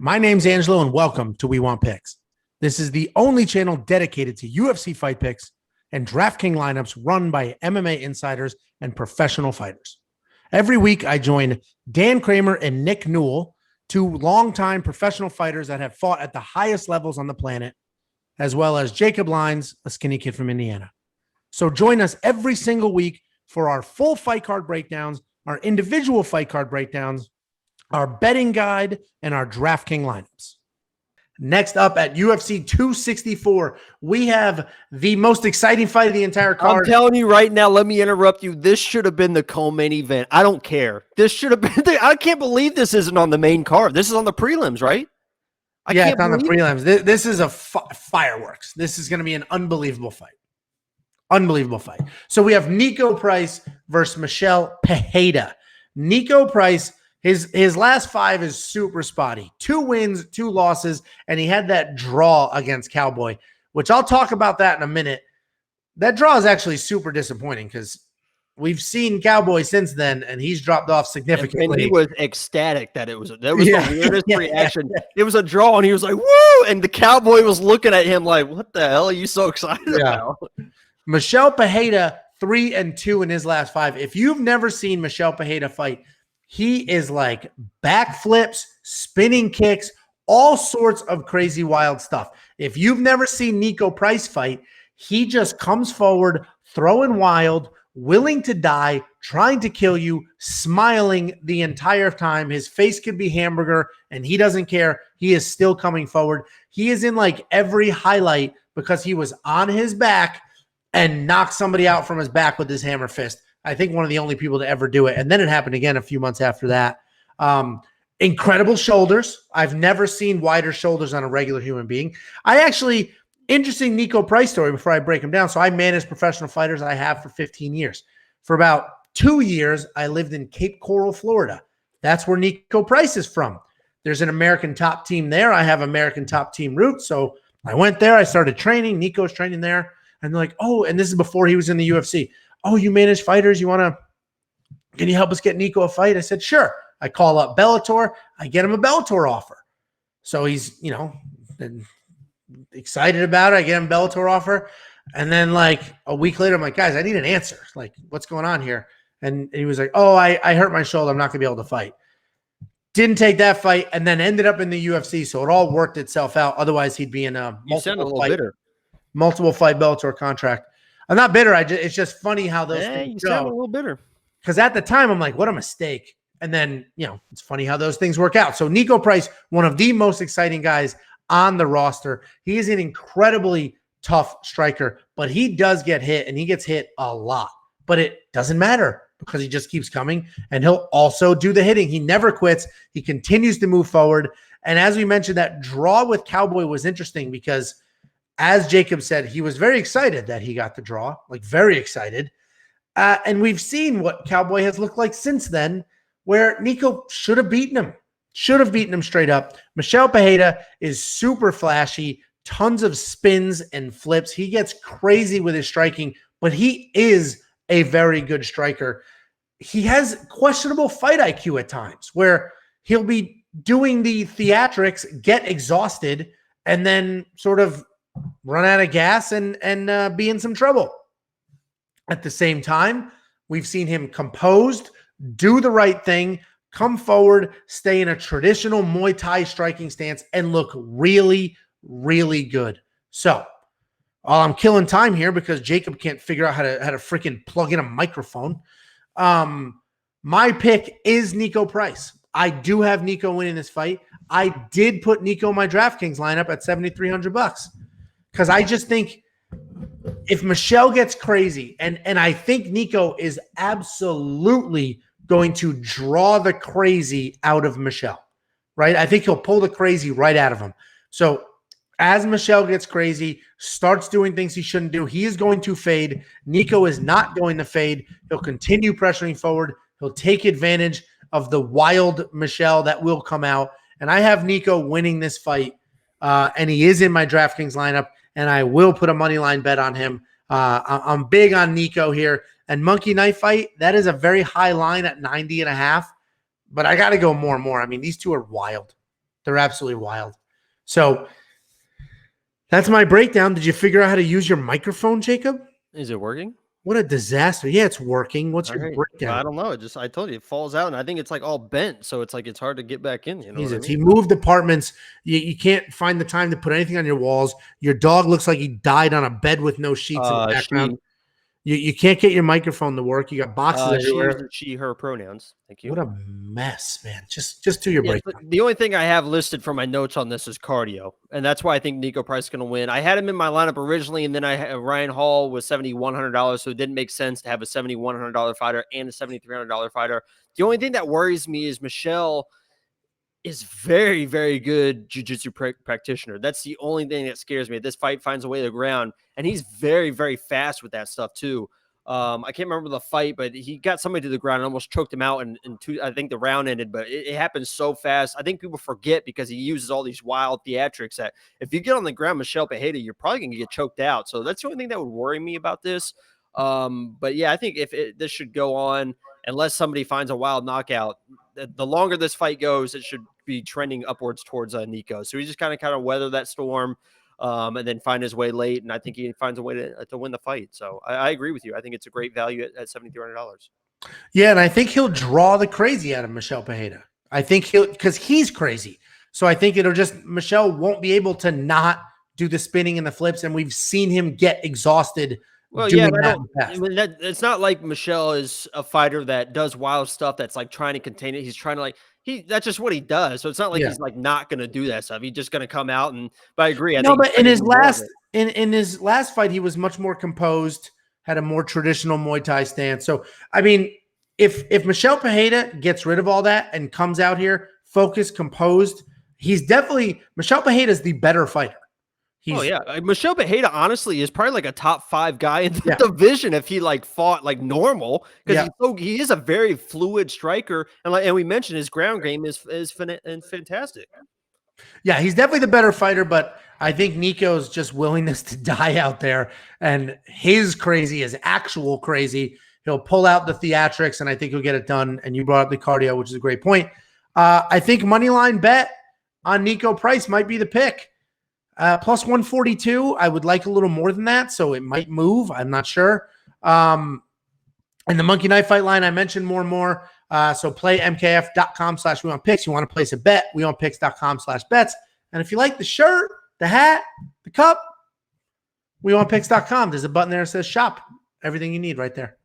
My name's Angelo, and welcome to We Want Picks. This is the only channel dedicated to UFC fight picks and DraftKings lineups run by MMA insiders and professional fighters. Every week, I join Dan Kramer and Nick Newell, two longtime professional fighters that have fought at the highest levels on the planet, as well as Jacob Lyons, a skinny kid from Indiana. So join us every single week for our full fight card breakdowns, our individual fight card breakdowns, our betting guide, and our DraftKings lineups. Next up at UFC 264, we have the most exciting fight of the entire card. I'm telling you right now, let me interrupt you. This should have been the co-main event. I don't care. This should have been I can't believe this isn't on the main card. This is on the prelims, right? It's on the prelims. This is a fireworks. This is going to be an unbelievable fight. Unbelievable fight. So we have Niko Price versus Michel Pereira. Niko Price, his last five is super spotty. 2 wins, 2 losses, and he had that draw against Cowboy, which I'll talk about that in a minute. That draw is actually super disappointing because we've seen Cowboy since then, and he's dropped off significantly. And he was ecstatic that was the weirdest reaction. It was a draw, and he was like, woo! And the Cowboy was looking at him like, what the hell are you so excited about? Michel Pereira, 3-2 in his last 5. If you've never seen Michel Pereira fight, he is like backflips, spinning kicks, all sorts of crazy, wild stuff. If you've never seen Niko Price fight, he just comes forward, throwing wild, willing to die, trying to kill you, smiling the entire time. His face could be hamburger, and he doesn't care. He is still coming forward. He is in like every highlight because he was on his back and knocked somebody out from his back with his hammer fist. I think one of the only people to ever do it. And then it happened again a few months after that. Incredible shoulders. I've never seen wider shoulders on a regular human being. Interesting Niko Price story before I break him down. So I manage professional fighters. I have for 15 years. For about 2 years, I lived in Cape Coral, Florida. That's where Niko Price is from. There's an American top team there. I have American top team roots. So I went there. I started training. Niko's training there. And they're like, oh, and this is before he was in the UFC. Oh, you manage fighters. Can you help us get Niko a fight? I said, sure. I call up Bellator. I get him a Bellator offer. So he's, excited about it. I get him a Bellator offer. And then like a week later, I'm like, guys, I need an answer. Like, what's going on here? And he was like, oh, I hurt my shoulder. I'm not going to be able to fight. Didn't take that fight and then ended up in the UFC. So it all worked itself out. Otherwise, he'd be in a multiple fight Bellator contract. I'm not bitter. It's just funny how those things go. Sound a little bitter. Because at the time, I'm like, what a mistake. And then, it's funny how those things work out. So Niko Price, one of the most exciting guys on the roster. He is an incredibly tough striker, but he does get hit, and he gets hit a lot. But it doesn't matter because he just keeps coming, and he'll also do the hitting. He never quits. He continues to move forward. And as we mentioned, that draw with Cowboy was interesting because, as Jacob said, he was very excited that he got the draw, like very excited. And we've seen what Cowboy has looked like since then, where Niko should have beaten him straight up. Michel Pereira is super flashy, tons of spins and flips. He gets crazy with his striking, but he is a very good striker. He has questionable fight IQ at times where he'll be doing the theatrics, get exhausted, and then sort of run out of gas and be in some trouble. At the same time, we've seen him composed, do the right thing, come forward, stay in a traditional Muay Thai striking stance, and look really, really good. So I'm killing time here because Jacob can't figure out how to freaking plug in a microphone. My pick is Niko Price. I do have Niko winning this fight. I did put Niko in my DraftKings lineup at $7,300 because I just think if Michel gets crazy, and I think Niko is absolutely going to draw the crazy out of Michel, right? I think he'll pull the crazy right out of him. So as Michel gets crazy, starts doing things he shouldn't do, he is going to fade. Niko is not going to fade. He'll continue pressuring forward. He'll take advantage of the wild Michel that will come out. And I have Niko winning this fight, and he is in my DraftKings lineup, and I will put a money line bet on him. I'm big on Niko here. And Monkey Knife Fight, that is a very high line at 90.5, but I got to go more and more. I mean, these two are wild. They're absolutely wild. So that's my breakdown. Did you figure out how to use your microphone, Jacob? Is it working? What a disaster. Yeah, it's working. What's All your right. breakdown? I don't know. I told you it falls out, and I think it's like all bent, so it's like it's hard to get back in. You know what I Jesus. mean? He moved apartments. You can't find the time to put anything on your walls. Your dog looks like he died on a bed with no sheets in the background. You can't get your microphone to work. You got boxes She everywhere. uses she, her pronouns. Thank you. What a mess, man. Just do your Yeah, breakdown. the only thing I have listed for my notes on this is cardio, and that's why I think Niko Price is going to win. I had him in my lineup originally, and then Ryan Hall was $7,100, so it didn't make sense to have a $7,100 fighter and a $7,300 fighter. The only thing that worries me is Michel is very, very good jiu-jitsu practitioner. That's the only thing that scares me. This fight finds a way to the ground, and he's very, very fast with that stuff too. I can't remember the fight, but he got somebody to the ground and almost choked him out. And I think the round ended, but it happened so fast. I think people forget because he uses all these wild theatrics that if you get on the ground, Michel Pereira, you're probably going to get choked out. So that's the only thing that would worry me about this. But yeah, I think this should go on unless somebody finds a wild knockout. The longer this fight goes, it should be trending upwards towards Niko. So he just kind of weather that storm. And then find his way late, and I think he finds a way to win the fight. So I agree with you. I think it's a great value at $7,300. Yeah, and I think he'll draw the crazy out of Michel Pereira. I think because he's crazy. So I think Michel won't be able to not do the spinning and the flips, and we've seen him get exhausted. Well, yeah, it's not like Michel is a fighter that does wild stuff that's like trying to contain it. He's trying to that's just what he does. So it's not like he's like not going to do that stuff. He's just going to come out but I agree. But in his last fight, he was much more composed, had a more traditional Muay Thai stance. So, I mean, if Michel Pereira gets rid of all that and comes out here focused, composed, Michel Pereira is the better fighter. Michel Pereira honestly is probably like a top 5 guy in the division if he fought like normal because he is a very fluid striker and we mentioned his ground game is fantastic. Yeah, he's definitely the better fighter, but I think Niko's just willingness to die out there and his crazy is actual crazy. He'll pull out the theatrics and I think he'll get it done. And you brought up the cardio, which is a great point. I think moneyline bet on Niko Price might be the pick. Plus 142. I would like a little more than that, so it might move. I'm not sure. And the Monkey Knife Fight line, I mentioned more and more. So play mkf.com/WeWantPicks. You want to place a bet, WeWantPicks.com/bets. And if you like the shirt, the hat, the cup, WeWantPicks.com. There's a button there that says shop. Everything you need right there.